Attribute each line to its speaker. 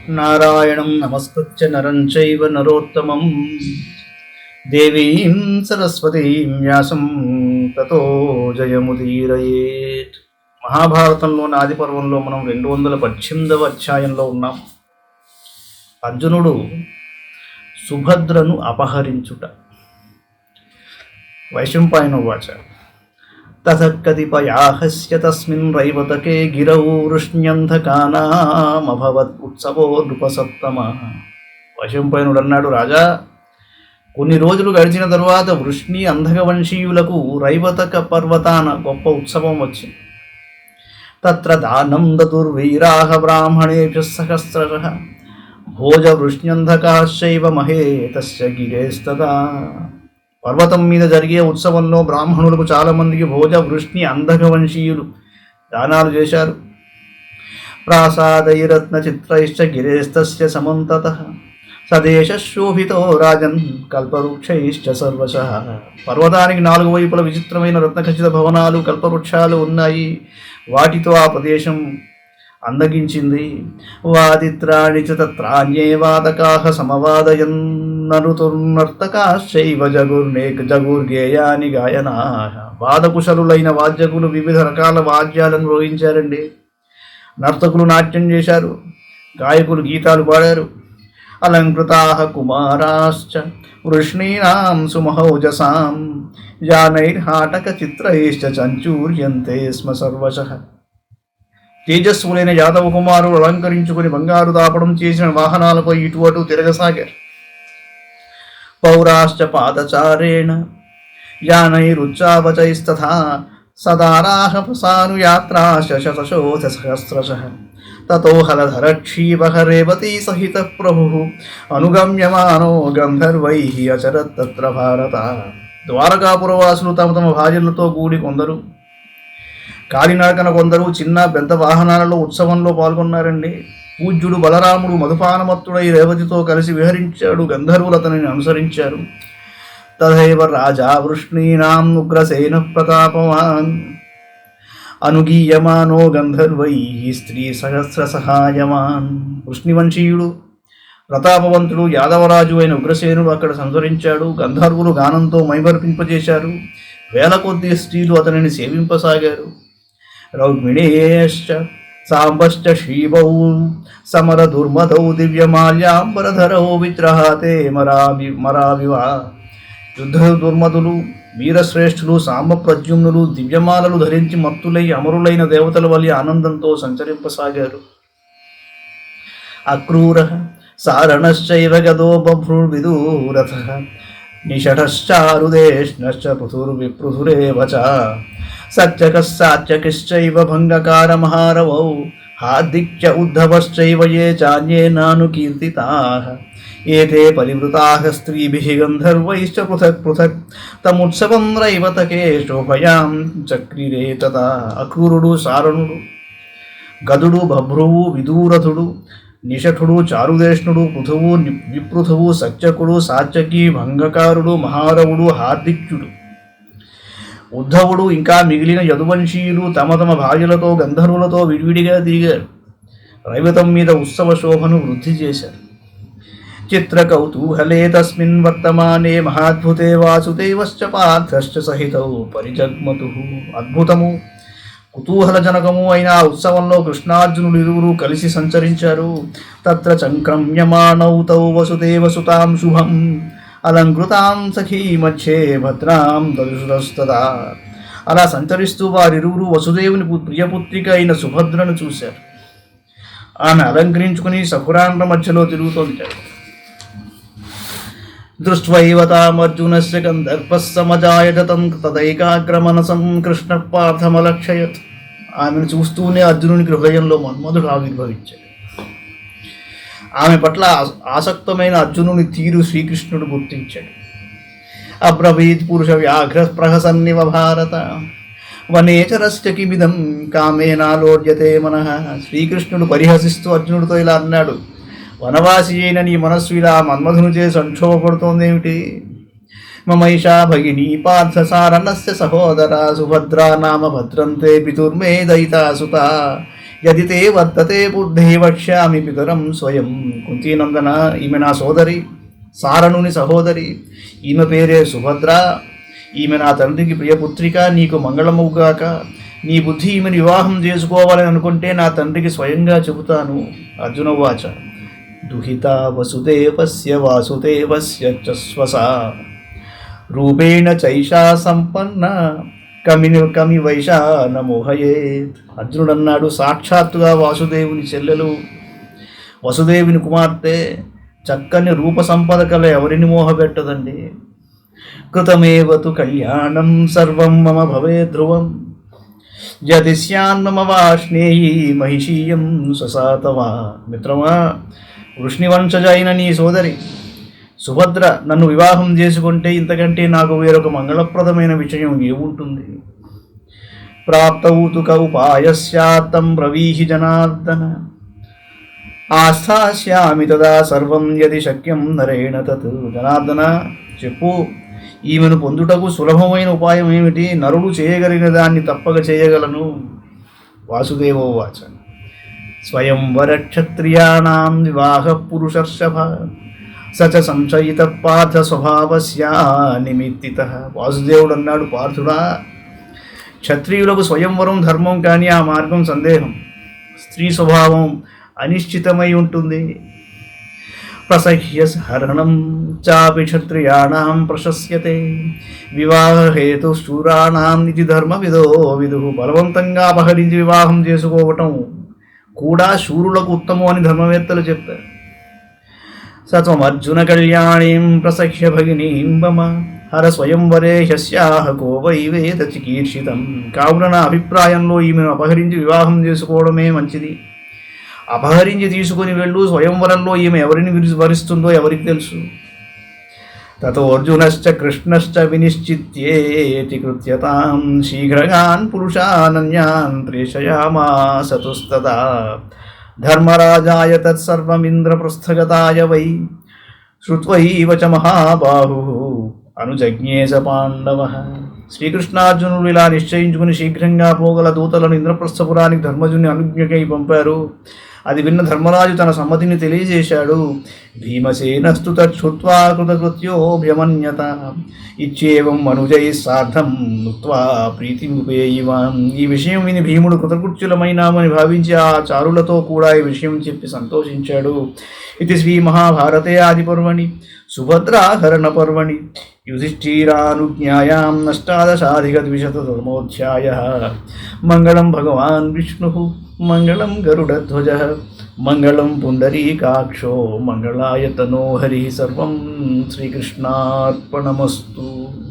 Speaker 1: నారాయణం నమస్కృత్య నరం చైవ నరోత్తమం దేవీం సరస్వతీం వ్యాసం తతో జయముదీరయేత్. మహాభారతంలోని ఆది పర్వంలో మనం 218వ అధ్యాయంలో ఉన్నాం. అర్జునుడు సుభద్రను అపహరించుట. వైశంపాయనోవాచ తథకతిపయాహస్య తస్మిన్ రైవతకే గిరౌ వృష్ణ్యంధకానామభవత్ ఉత్సవో నృపసత్తమః. వైశంపాయనుడు అన్నాడు, రాజా, కొన్ని రోజులు గడిచిన తరువాత వృష్ణి అంధక వంశీయులకు రైవతక పర్వతాన గొప్ప ఉత్సవం వచ్చింది. తత్ర దానం దతుర్వీరాః బ్రాహ్మణేభ్యః సహస్రశః భోజ వృష్ణ్యంధకాశ్చైవ మహేతస్య గిరేస్తదా. పర్వతం మీద జరిగే ఉత్సవంలో బ్రాహ్మణులకు చాలామందికి భోజ వృష్ణి అంధక వంశీయులు దానాలు చేశారు. ప్రాసాదైరత్న చిత్రైశ్చ గిరేస్తస్య సమంతతః సదేశ శోభితో రాజన్ కల్పవృక్షైశ్చ సర్వశః. పర్వతానికి 4 వైపుల విచిత్రమైన రత్నఖచిత భవనాలు, కల్పవృక్షాలు ఉన్నాయి. వాటితో ఆ ప్రదేశం అందగించింది. వాదిత్రాణి చ తత్రాన్యేవాదకాః సమవాదయన్నరుతుర్నర్తకాశ్చైవ జగుర్గేయాని గాయనాః. వాదకుశలులైన వాద్యకులు వివిధ రకాల వాద్యాలను రోగించారండి. నర్తకులు నాట్యం చేశారు, గాయకులు గీతాలు పాడారు. అలంకృతాః కుమారాశ్చ వృష్ణీనాం సుమహౌజసాం యానైర్హాటక చిత్రైశ్చ చంచూర్యంతే స్మ సర్వశః. తేజస్సులైన యాదవ కుమారులు అలంకరించుకుని బంగారు దాపడం చేసిన వాహనాలపై ఇటు అటు తిరగసాగారు. పౌరాశ్చ పాదచారేణ యానైరుచ్చావచైస్తథా సదారాః ప్రసానుయాత్రాశ్చ శతశోథ సహస్రశః. తతో హలధరక్షీవః రేవతీ సహిత ప్రభుః అనుగమ్యమానో గంధర్వైః అచరత్ తత్ర భారత. ద్వారకాపురవాసులు తమ తమ భార్యలతో కూడి కొందరు, కాలినడకన కొందరు చిన్న పెద్ద వాహనాలలో ఉత్సవంలో పాల్గొన్నారండి. పూజ్యుడు బలరాముడు మధుపానమత్తుడై రేవతితో కలిసి విహరించాడు. గంధర్వులు అతనిని అనుసరించారు. తథైవ రాజా వృష్ణీనాం ఉగ్రసేన ప్రతాపవాన్ అనుగీయమానో గంధర్వై స్త్రీ సహస్ర సహాయమాన్. వృష్ణివంశీయుడు ప్రతాపవంతుడు యాదవరాజు అయిన ఉగ్రసేనుడు అక్కడ సంచరించాడు. గంధర్వులు గానంతో మైమర్పింపజేశారు. వేల కొద్ది స్త్రీలు అతనిని సేవింపసాగారు. రౌగ్మిణేశ్చ సాంబశ్చ శీవౌ సమర దుర్మదౌ దివ్యమాల్యాంబరధరౌ విద్రహాతే మరావివా. యుద్ధ దుర్మదులు, వీరశ్రేష్ఠులు, సాంబ ప్రద్యుమ్నులు దివ్యమాలలు ధరించి మత్తులై అమరులైన దేవతల వలె ఆనందంతో సంచరింపసాగారు. అక్రూర సారణశ్చైవ గదో బభ్రుర్విదూరథః నిషఠశ్చారుదేష్ణశ్చ పృథుర్విపృథురేవ చ సత్యకస్సాత్యకిశ్చైవ భంగకారమహారవౌ హార్దిక్య ఉద్ధవశ్చైవ ఏ చాన్యే నాను కీర్తితాః. ఏతే పరివృతాః స్త్రీభిః గంధర్వైశ్చ పృథక్ పృథక్ తముత్సవం రైవతకే శోభయాం చక్రిరే తదా. అక్రూరుడు, సారణుడు, గదుడు, బభ్రువు, విదూరథుడు, నిషఠుడు, చారుదేష్ణుడు, పృథువు, విపృథువు, సత్యకుడు, సాత్యకి, భంగకారుడు, మహారవుడు, హార్దిక్యుడు, ఉద్ధవుడు ఇంకా మిగిలిన యదువంశీయులు తమ తమ భార్యలతో గంధర్వులతో విడివిడిగా తిరిగారు. రైవతం మీద ఉత్సవ శోభను వృద్ధి చేశారు. చిత్రకౌతూహలే తస్మిన్ వర్తమానే మహాద్భుతే వాసుదేవశ్చ పార్థశ్చ సహితౌ పరిజగ్మతుః. అద్భుతము, కుతూహలజనకము అయిన ఆ ఉత్సవంలో కృష్ణార్జునులు ఇరువురు కలిసి సంచరించారు. తత్ర చంక్రమ్యమాణౌ తౌ వసుదేవసుతాం శుభం అలంకృతాం సఖీ మధ్యే భద్రాం దదుషురస్తదా. అలా సంచరిస్తూ వారిరువురు వసుదేవుని ప్రియపుత్రిక అయిన సుభద్రను చూశారు. ఆమె అలంకరించుకుని సఖురాండ్ర మధ్యలో తిరుగుతోంది. దృష్ట్వైవ తామర్జునస్య గంధర్వః సమజాయత తదైకాగ్రమనసం కృష్ణః పార్థమలక్షయత్. ఆమెను చూస్తూనే అర్జునునికి హృదయంలో మన్మధుడు ఆవిర్భవించాడు. ఆమె పట్ల ఆసక్తమైన అర్జునుని తీరు శ్రీకృష్ణుడు గుర్తించాడు. అబ్రవీత్ పురుష వ్యాఘ్ర ప్రహసన్నివ భారత వనేచరశ్చ కిమిదం కామేనాలోడ్యతే మనః. శ్రీకృష్ణుడు పరిహసిస్తూ అర్జునుడితో ఇలా అన్నాడు, వనవాసి అయిన నీ మనస్సు ఇలా మన్మధునిచే సంక్షోభపడుతోందేమిటి? మమైషా భగినీ పార్థసారణస్య సహోదరా సుభద్రా నామ భద్రంతే పితుర్మే దయితా సుత యది తే వర్తతే బుద్ధి వక్ష్యామి పితరం స్వయం. కుంతీనందన, ఈమె నా సోదరి, సారణుని సహోదరి. ఈమె పేరే సుభద్ర. ఈమె నా తండ్రికి ప్రియపుత్రిక. నీకు మంగళముగాక. నీ బుద్ధి ఈమెను వివాహం చేసుకోవాలని అనుకుంటే నా తండ్రికి స్వయంగా చెబుతాను. అర్జున ఉవాచ. దుహిత వసుదేవస్య వాసుదేవస్య చ స్వసా రూపేణ చైషా సంపన్న కమి వైషా నమోహయేత్. అర్జునుడు అన్నాడు, సాక్షాత్తుగా వాసుదేవుని చెల్లెలు, వసుదేవుని కుమార్తె, చక్కని రూప సంపద కల ఎవరిని మోహపెట్టదండి. కృతమేవతు కళ్యాణం సర్వం మమ భవే ధ్రువం యది స్యాన్మమ వాష్ణేయి మహిషీయం స్వసాతవా. మిత్రమా, వృష్ణివంశజ అయిన నీ సోదరి సుభద్ర నన్ను వివాహం చేసుకుంటే ఇంతకంటే నాకు వేరొక మంగళప్రదమైన విషయం ఏముంటుంది? ప్రాప్తౌతు కౌపాయస్యాత్తం బ్రవీహి జనార్దన ఆస్థాస్యామి తదా సర్వం యది శక్యం నరేణ తత్. జనార్దన, చెప్పు, ఈమెను పొందుటకు సులభమైన ఉపాయం ఏమిటి? నరుడు చేయగలిగిన దాన్ని తప్పక చేయగలను. వాసుదేవోవాచ. స్వయంవర క్షత్రియాణాం వివాహ పురుషర్షభ సచ సంశయిత పార్థ స్వభావస్య నిమిత్తిత. వాసుదేవుడు అన్నాడు, పార్థుడా, క్షత్రియులకు స్వయంవరం ధర్మం, కానీ ఆ మార్గం సందేహం. స్త్రీ స్వభావం అనిశ్చితమై ఉంటుంది. ప్రసహ్య హరణం చాపి క్షత్రియాణాం ప్రశస్యతే వివాహేతు శూరాణాం ఇది ధర్మ విదు. బలవంతంగా అపహరించి వివాహం చేసుకోవటం కూడా శూరులకు ఉత్తమం అని ధర్మవేత్తలు చెప్పారు. సత్వమర్జున కళ్యాణీం ప్రసఖ్య భగినీం మమ హర స్వయంవరే హ్యస్యాహ కో వై వేద చికీర్షితం. కావున నా అభిప్రాయంలో ఈమెను అపహరించి వివాహం చేసుకోవడమే మంచిది. అపహరించి తీసుకుని వెళ్ళు. స్వయంవరంలో ఈమె ఎవరిని వరిస్తుందో ఎవరికి తెలుసు. తతో అర్జునశ్చ కృష్ణశ్చ వినిశ్చిత్యేతి కృత్యతాం శీఘ్రగాన్ పురుషానన్యాన్ ప్రేషయామాసతుస్తదా. ధర్మరాజాయ తత్సర్వమింద్రపృస్థగతాయ వై శ్రుత్వైవ చ మహాబాహు అనుజజ్ఞేశ పాండవ. శ్రీకృష్ణార్జునులు ఇలా నిశ్చయించుకుని శీఘ్రంగా పోగల దూతలను ఇంద్రప్రస్థపురానికి ధర్మజుని అనుజ్ఞకై పంపారు. అది విన్న ధర్మరాజు తన సమ్మతిని తెలియజేశాడు. భీమసేనస్తు తచ్చుత్వా కృతకృత్యోభ్యమన్యత ఇచ్చేవం మనుజై సార్ధం నుత్వా ప్రీతిముపేయివాం. ఈ విషయం విని భీముడు కృతకృత్యులమైనామని భావించి ఆ చారులతో కూడా ఈ విషయం చెప్పి సంతోషించాడు. ఇది శ్రీ మహాభారతే ఆదిపర్వణి సుభద్రాహరణ పర్వణి యుధిష్ఠిరానుజ్ఞాయాం అష్టాదశాధికద్విశతతమోధ్యాయః. మంగళం భగవాన్ విష్ణుః మంగళం గరుడధ్వజః మంగళం పుండరీకాక్షో మంగళాయ తనో హరిః. సర్వం శ్రీకృష్ణార్పణమస్తు.